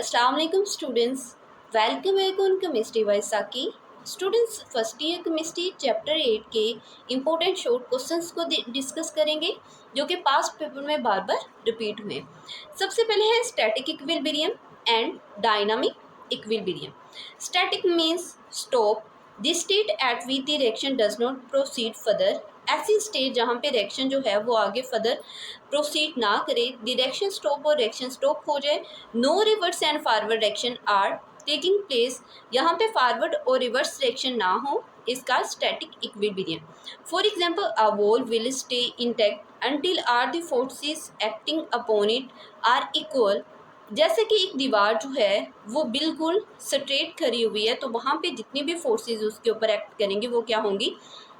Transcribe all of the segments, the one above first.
अस्सलाम वालेकुम students, welcome back on chemistry by Saqi. Students, first year chemistry chapter 8 के important short questions को discuss करेंगे जो कि पास्ट पेपर में बार बार रिपीट हुए। सबसे पहले है static equilibrium and dynamic equilibrium. Static means stop the state eight which the reaction does not proceed further. ऐसी स्टेट जहाँ पे रिएक्शन जो है वो आगे फर्दर प्रोसीड ना करे, रिएक्शन स्टॉप और रिएक्शन स्टॉप हो जाए। No reverse and forward reaction are taking place, यहाँ पे फॉरवर्ड और रिवर्स रिएक्शन ना हो, इसका static equilibrium. For example, a wall will stay intact until are the forces acting upon it are equal. जैसे कि एक दीवार जो है वो बिल्कुल स्ट्रेट खड़ी हुई है, तो वहाँ पे जितनी भी फोर्सेस उसके ऊपर एक्ट करेंगी वो क्या होंगी,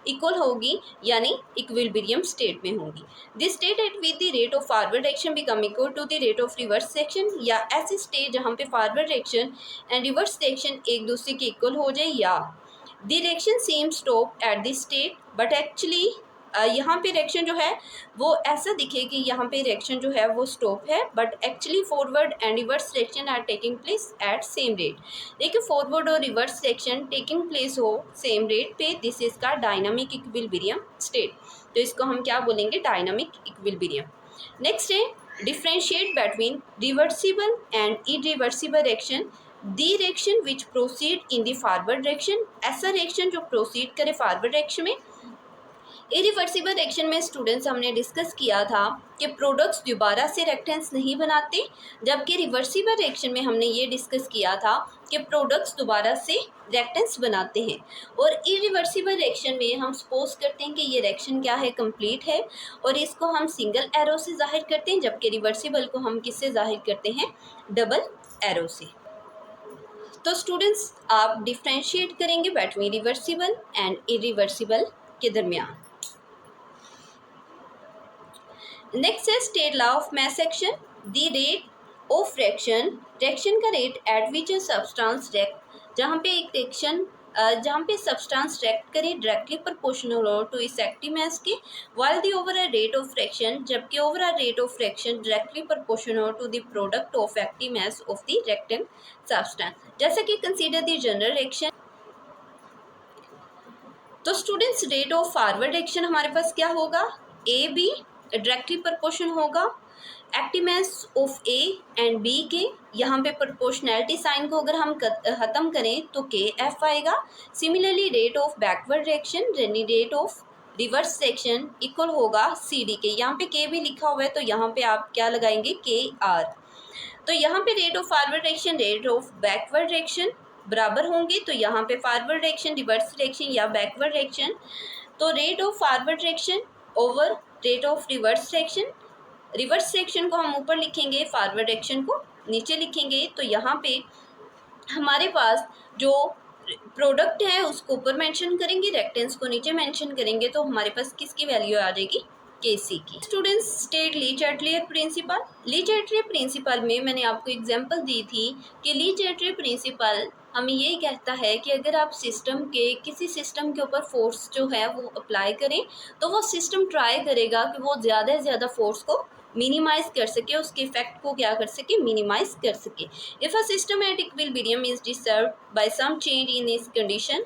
इक्वल होगी, यानी इक्विलिब्रियम स्टेट में होगी। This state at with the rate of forward action become equal to the rate of reverse action, या ऐसी स्टेट जहाँ पे forward action and reverse action एक दूसरे के इक्वल हो जाए, या the reaction same stop at the state but actually यहाँ पे रिएक्शन जो है वो ऐसा दिखे कि यहाँ पे रिएक्शन जो है वो स्टॉप है, but actually forward and reverse reaction are taking place at same rate. देखिए, फॉरवर्ड और रिवर्स रिएक्शन टेकिंग प्लेस हो सेम रेट पे, दिस इज का डायनामिक इक्विलिब्रियम स्टेट। तो इसको हम क्या बोलेंगे, डायनामिक इक्विलिब्रियम। नेक्स्ट है differentiate between reversible and irreversible reaction. The reaction which proceed in the forward reaction, ऐसा रिएक्शन जो प्रोसीड करे फॉरवर्ड रिएक्शन में। इरिवर्सिबल रिएक्शन में स्टूडेंट्स हमने डिस्कस किया था कि प्रोडक्ट्स दोबारा से रिएक्टेंट्स नहीं बनाते, जबकि रिवर्सिबल रिएक्शन में हमने ये डिस्कस किया था कि प्रोडक्ट्स दोबारा से रिएक्टेंट्स बनाते हैं। और इरिवर्सिबल रिएक्शन में हम सपोज करते हैं कि ये रिएक्शन क्या है, कंप्लीट है, और इसको हम सिंगल एरो से जाहिर करते हैं, जबकि रिवर्सिबल को हम किससे जाहिर करते हैं, डबल एरो से। तो स्टूडेंट्स, आप डिफ्रेंशिएट करेंगे बिटवीन रिवर्सिबल एंड इरिवर्सिबल के दरमियान। नेक्स्ट है state law of mass action. The rate of reaction, reaction का rate at which a substance react, जहाँ पे एक रिएक्शन जहाँ पे सब्सटेंस रिएक्ट करे डायरेक्टली प्रोपोर्शनल हो टू इस एक्टिव मास के, while the overall rate of reaction, जबकि overall rate of reaction directly proportional हो to the product of active mass of the reactant substance. जैसे कि कंसीडर द जनरल रिएक्शन। तो students, rate of forward reaction हमारे पास क्या होगा, A B directly proportion होगा active mass of A and B के। यहाँ पे प्रोपोर्शनैलिटी साइन को अगर हम ख़त्म करें तो के एफ आएगा। Similarly rate of backward reaction यानी rate of reverse reaction equal होगा सी डी के। यहाँ पे के भी लिखा हुआ है तो यहाँ पे आप क्या लगाएंगे, के आर। तो यहाँ पे rate of forward reaction rate of backward reaction बराबर होंगे, तो यहाँ पे फॉरवर्ड रिएक्शन रिवर्स रिएक्शन या बैकवर्ड रिएक्शन, तो rate of forward reaction over rate of reverse reaction. Reverse reaction को हम ऊपर लिखेंगे, फॉरवर्ड रिएक्शन को नीचे लिखेंगे। तो यहाँ पे हमारे पास जो प्रोडक्ट है उसको ऊपर मेंशन करेंगे, रिएक्टेंस को नीचे मेंशन करेंगे, तो हमारे पास किसकी वैल्यू आ जाएगी, केसी की। स्टूडेंट्स, स्टेट ली चार्टियर प्रिंसिपल। ली चार्टियर प्रिंसिपल में मैंने आपको एग्जांपल दी थी कि ली चार्टियर प्रिंसिपल हमें ये कहता है कि अगर आप सिस्टम के किसी सिस्टम के ऊपर फोर्स जो है वो अप्लाई करें, तो वो सिस्टम ट्राई करेगा कि वो ज़्यादा से ज़्यादा फोर्स को मिनिमाइज कर सके, उसके इफेक्ट को क्या कर सके, मिनिमाइज कर सके। If a system at equilibrium is disturbed by some change in इस कंडीशन,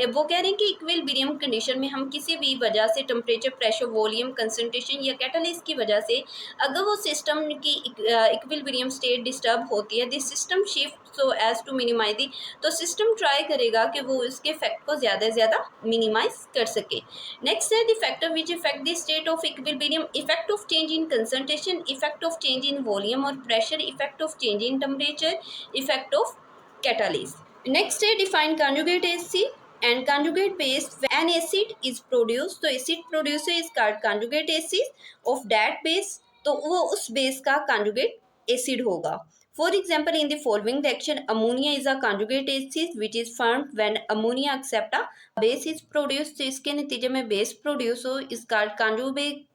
वो कह रहे हैं कि इक्विलिब्रियम कंडीशन में हम किसी भी वजह से टेम्परेचर, प्रेशर, वॉल्यूम, कंसंट्रेशन या कैटालिस्ट की वजह से अगर वो सिस्टम की इक्विलिब्रियम स्टेट डिस्टर्ब होती है, this system shift so as to minimize the, तो सिस्टम ट्राई करेगा कि वो इसके इफेक्ट को ज़्यादा से ज़्यादा मिनिमाइज कर सके। नेक्स्ट है the factor which effect the state of equilibrium, effect of change in concentration, effect of change in volume और pressure, effect of change in temperature, effect of catalyst. Next है define conjugate acid and conjugate base. When an acid is produced, तो acid producer is called conjugate acid of that base, तो वो उस base का conjugate acid होगा। For example, in the following reaction, ammonia is a conjugate acid which is formed when ammonia accept a base is produced. तो इसके नतीजे में base produce हो is called conjugate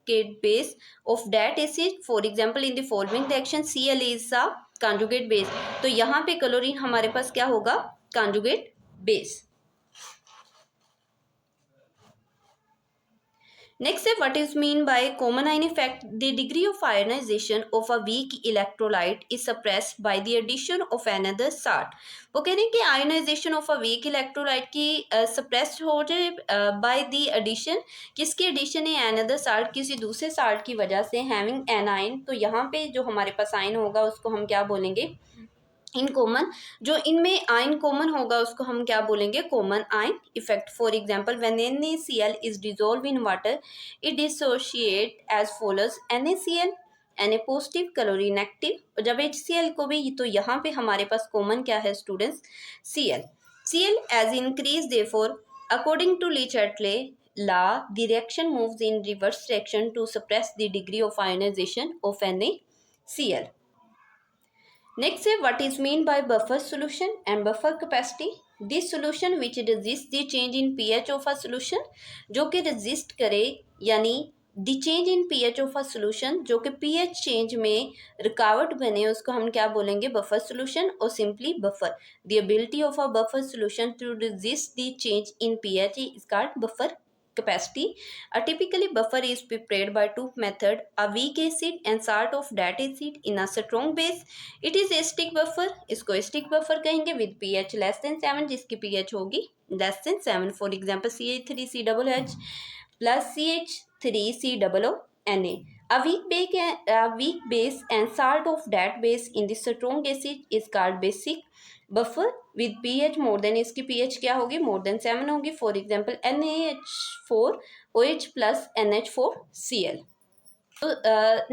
base of that acid. For example, in the following reaction, Cl is a conjugate base. तो यहाँ पे chlorine हमारे पास क्या होगा, conjugate base. नेक्स्ट है what is mean by common ion effect, the degree of ionization of a weak electrolyte is suppressed by the addition of another salt. वो कह रहे हैं कि ionisation of a weak electrolyte की suppressed हो जाए by the addition, किसकी addition है, अनदर साल्ट, किसी दूसरे साल्ट की वजह से, हैविंग एन आयन। तो यहाँ पे जो हमारे पास आयन होगा उसको हम क्या बोलेंगे, इन कॉमन। जो इनमें आयन कॉमन होगा उसको हम क्या बोलेंगे, common ion effect. For example when NaCl is dissolve in water it dissociate as follows, NaCl Na positive, कैलोरी नेगेटिव। और जब HCl को भी, तो यहाँ पे हमारे पास कॉमन क्या है students, Cl as increase therefore according to Le Chatelier law the reaction moves in reverse direction to suppress the degree of ionization of NaCl। Next है what is mean by buffer solution and buffer capacity. This solution which resists the change in pH of a solution, जो कि resist करे, यानी the change in pH of a solution, जो कि pH change में रुकावट बने, उसको हम क्या बोलेंगे, buffer solution और simply buffer. The ability of a buffer solution to resist the change in pH is called buffer capacity. A typically buffer is prepared by two methods, a weak acid and salt of that acid in a strong base. It is a stick buffer, इसको stick buffer कहेंगे, with pH less than 7, जिसकी pH होगी less than 7. For example CH3COOH plus CH3COONA. A weak base and salt of that base in the strong acid is called basic buffer with pH more than, इसकी pH क्या होगी, more than 7 होगी. For example NaH4OH plus NH4Cl. तो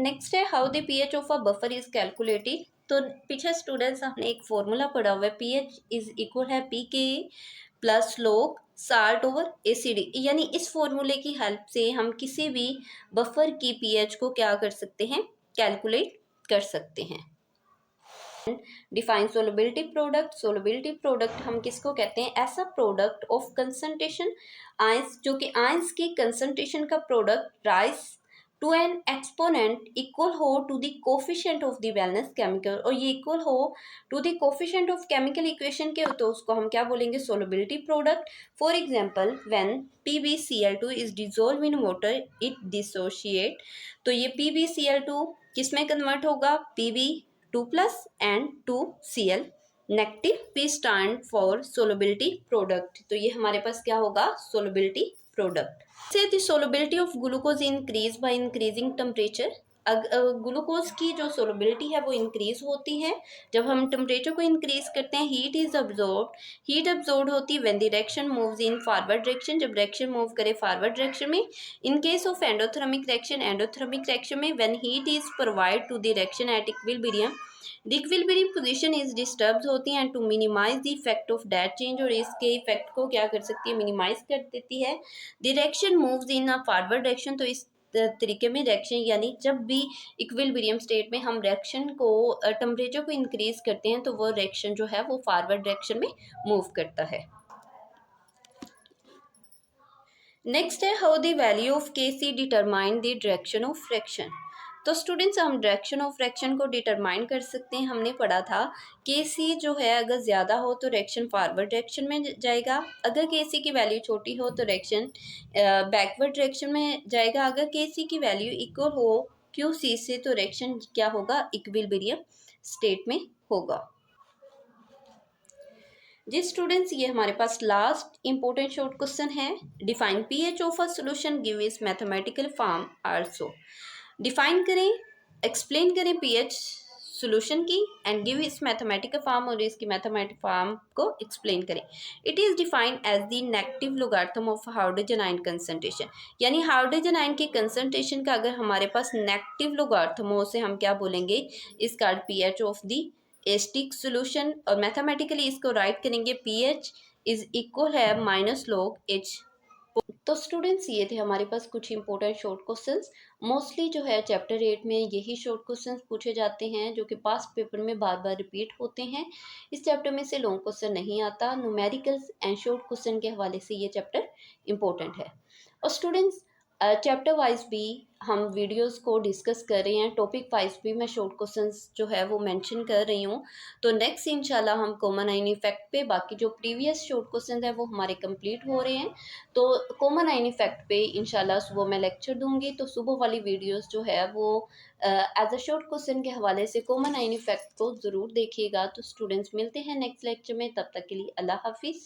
next है how the pH of a buffer is calculated. तो पीछे students हमने एक फॉर्मूला पढ़ा हुआ है, पीएच इज इक्वल है पीके प्लस लोग साल्ट ओवर एसिड, यानी इस फॉर्मूले की हेल्प से हम किसी भी बफर की पीएच को क्या कर सकते हैं, कैलकुलेट कर सकते हैं। Define solubility product. Solubility product हम किसको कहते हैं, ऐसा प्रोडक्ट ऑफ कंसंट्रेशन आयंस, जो कि आयंस की कंसंट्रेशन का product raise to an exponent equal हो to the coefficient of the balance chemical, और ये इक्वल हो to the coefficient of chemical equation के, तो उसको हम क्या बोलेंगे, solubility product. For example when PbCl2 is dissolve in water it dissociate, तो ये PbCl2 किस में कन्वर्ट होगा, Pb2 plus and 2Cl negative. P stand for solubility product, तो ये हमारे पास क्या होगा, सोलबिलिटी प्रोडक्ट। से the solubility of glucose increase by increasing temperature. Glucose की जो सोलबिलिटी है वो इंक्रीज होती है जब हम टेम्परेचर को इंक्रीज करते हैं। हीट अब्जॉर्ब होती है when the reaction moves in forward direction, जब रिएक्शन मूव करे फॉरवर्ड डायरेक्शन में। In case of endothermic reaction में when heat is provide to the reaction at equilibrium, the equilibrium position is disturb होती है, and to minimize the effect of that change, और इसके effect को क्या कर सकती है, मिनिमाइज कर देती है। Direction moves in a forward direction, तो इस तरीके में रिएक्शन, यानी जब भी इक्विलिब्रियम स्टेट में हम रिएक्शन को टेम्परेचर को इंक्रीज करते हैं तो वो रिएक्शन जो है वो फॉरवर्ड डायरेक्शन में मूव करता है। नेक्स्ट है how the value of Kc determine the direction of fraction. तो स्टूडेंट्स हम डायरेक्शन ऑफ फ्रैक्शन को डिटरमाइन कर सकते हैं। हमने पढ़ा था Kc जो है अगर ज़्यादा हो तो रिएक्शन फॉरवर्ड डायरेक्शन में जाएगा, अगर Kc की वैल्यू छोटी हो तो रिएक्शन बैकवर्ड डायरेक्शन में जाएगा। अगर Kc की वैल्यू इक्वल हो Qc से तो रिएक्शन क्या होगा, इक्विलिब्रियम स्टेट में होगा। जी स्टूडेंट्स, ये हमारे पास लास्ट इंपॉर्टेंट शॉर्ट क्वेश्चन है। Define pH of a solution, give its mathematical form also. Define करें, एक्सप्लेन करें पीएच सॉल्यूशन की, and give its mathematical form, और इसकी मैथमेटिकल फॉर्म को एक्सप्लेन करें। It is defined as the negative logarithm of hydrogen ion concentration, यानी hydrogen ion के concentration का अगर हमारे पास नेगेटिव लोगारिथम हो उसे हम क्या बोलेंगे, इस card pH of the asterisk solution, और मैथमेटिकली इसको राइट करेंगे पीएच इज इक्वल है -log H। तो स्टूडेंट्स ये थे हमारे पास कुछ इंपॉर्टेंट शॉर्ट क्वेश्चंस। मोस्टली जो है चैप्टर 8 में यही शॉर्ट क्वेश्चंस पूछे जाते हैं जो कि पास्ट पेपर में बार बार रिपीट होते हैं। इस चैप्टर में से लॉन्ग क्वेश्चन नहीं आता। न्यूमेरिकल्स एंड शॉर्ट क्वेश्चन के हवाले से ये चैप्टर इंपॉर्टेंट है। और स्टूडेंट्स चैप्टर वाइज भी हम वीडियोस को डिस्कस कर रहे हैं, टॉपिक वाइज भी मैं शॉर्ट क्वेश्चंस जो है वो मेंशन कर रही हूँ। तो नेक्स्ट इंशाल्लाह हम कॉमन आइन इफेक्ट पे, बाकी जो प्रीवियस शॉर्ट क्वेश्चन है वो हमारे कंप्लीट हो रहे हैं। तो कॉमन आइन इफेक्ट पे इंशाल्लाह सुबह मैं लेक्चर दूंगी, तो सुबह वाली वीडियोस जो है वो एज अ शॉर्ट क्वेश्चन के हवाले से कॉमन आइन इफेक्ट को ज़रूर देखिएगा। तो स्टूडेंट्स मिलते हैं नेक्स्ट लेक्चर में, तब तक के लिए अल्लाह हाफिज़।